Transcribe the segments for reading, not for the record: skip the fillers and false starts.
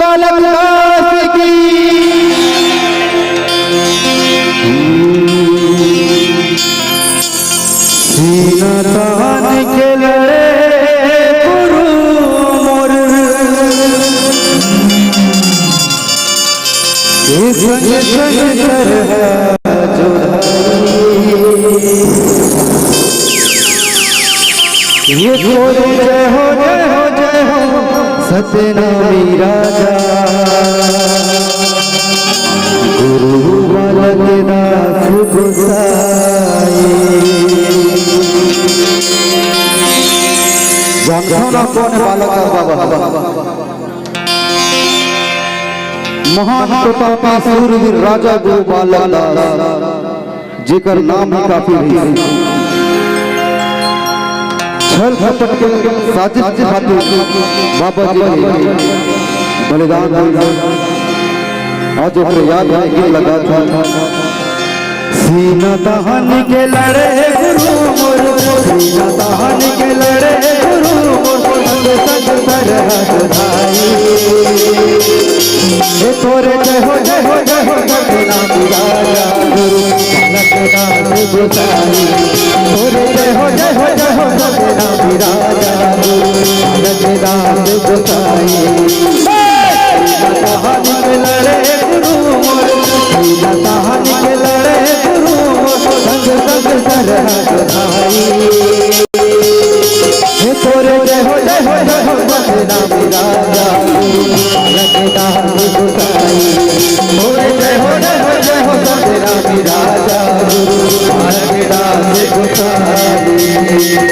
बालक दास की सीना तान के लड़े गुरु मोर ये संग संग कर जो ये कोई जय हो जय हो जय हो सत्यनामी राजा गुरु बालक दास गोसाई जंखना कौन बालक बाबा महान प्रतापी सूरवीर राजा गुरु बालक दास जेकर नाम ही काफी है छल कपट के साजिश खातिर बाबा जी बलिदान आज ओकरे याद में गिर लगा था सीना दहन के लड़े गुरु मोर सीना दहन के लड़े गुरु मोर संग सरहद भाई हे तोरे जय हो जय हो जय हो सत्यनामी राजा गुरु बालक दास गोसाई तोरे जय हो जय हो जय हो सत्यनामी राजा गुरु बालक दास गोसाई सीना दहन के लड़े गुरु मोर सीना दहन के लड़े गुरु मोर संग सरहद भाई हे तोरे जय हो जय हो जय हो सत्यनामी राजा बालक दास गोसाई तोरे जय हो जय हो सत्यनामी राजा बालक दास गोसाई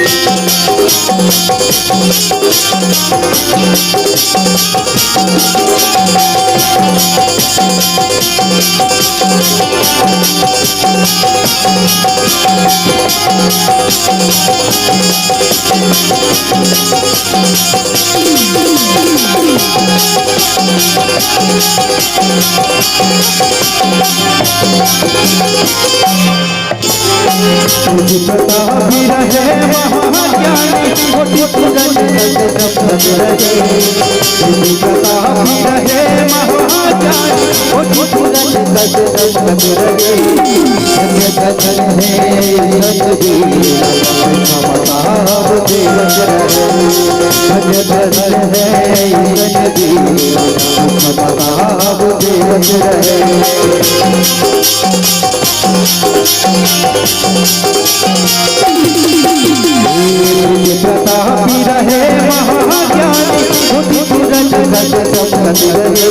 तुझ पता भी रहे महाज्ञानी कोटि पूजन जप रहे तुझ पता भी रहे महाज्ञानी कोटि पूजन जप रहे जगत है सतगुरु समताप देवत रहे जगत है सतगुरु समताप देवत रहे प्रतापी रहे महाज्ञानी कोटि पूजन जगत रहे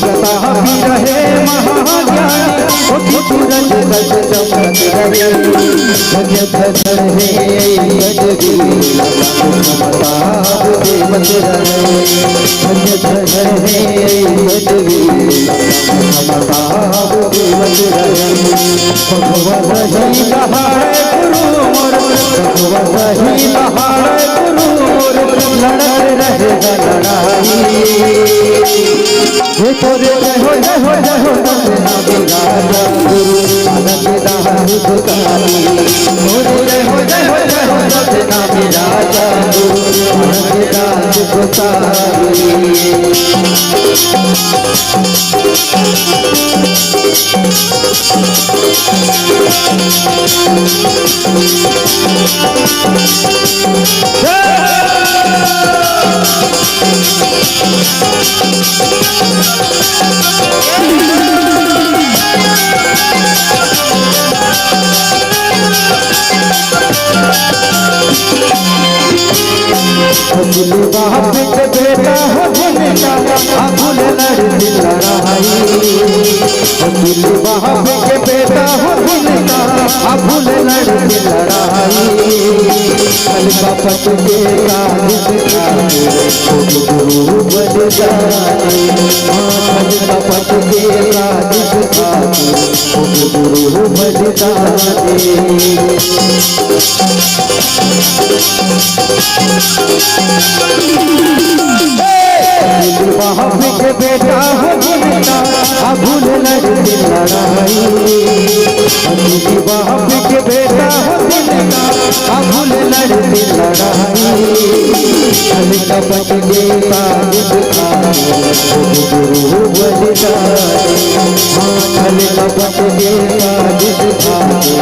प्रतापी रहे महाज्ञानी कोटि पूजन जगत रहे जगत है सतगुरु समताप देवत रहे जगत है सतगुरु समताप देवत रहे भगवत ही कहाए गुरु मोर भगवत ही कहाए गुरु मोर लड़त रहे लड़ाई हे तोरे जय हो जय हो जय हो सत्यनामी राजा गुरु बालक दास गोसाई तोरे जय हो जय हो जय हो सत्यनामी राजा गुरु बालक दास गोसाई अबुल बाप के बेटा हो जिनका अबुल लड़ती लड़ाई अबुल बाप के बेटा हो जिनका अबुल लड़ती लड़ाई अलका पट के काज गुरु बन जाए अलका पट के काज गुरु बन जाए बाप के बेटा हो जिनका अबुल लड़ती लड़ाई बाप के बेटा हो जिनका अबुल लड़ती लड़ाई छल कपट के काज दिखाए गुरु बलिदानी हाँ छल कपट के काज दिखाए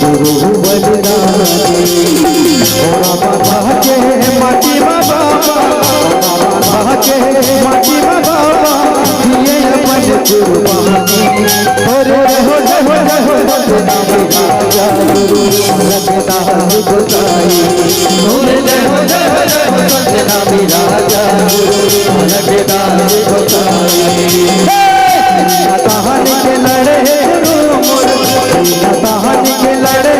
गुरु बलिदानी बाबा के माटी बाबा बाबा के माटी बाबा दिए अपन कुर्बानी हो राजा गुरु रखदास गोसाई राजा गुरु रखदास गोसाई तहन के लड़े तहन के लड़े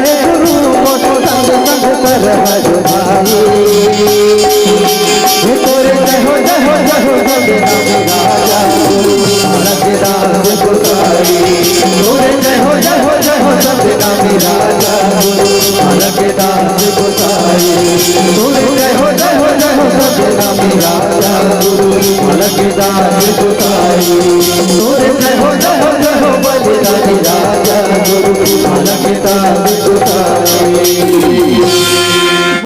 संग संग कर भाई तोरे जय हो राजा गुरु रखदास गोसाई तोरे जय हो सतनामी राजा गुरु रखदास गोसाई तोरे जय हो सतनामी राजा गुरु रखदास गोसाई तोरे जय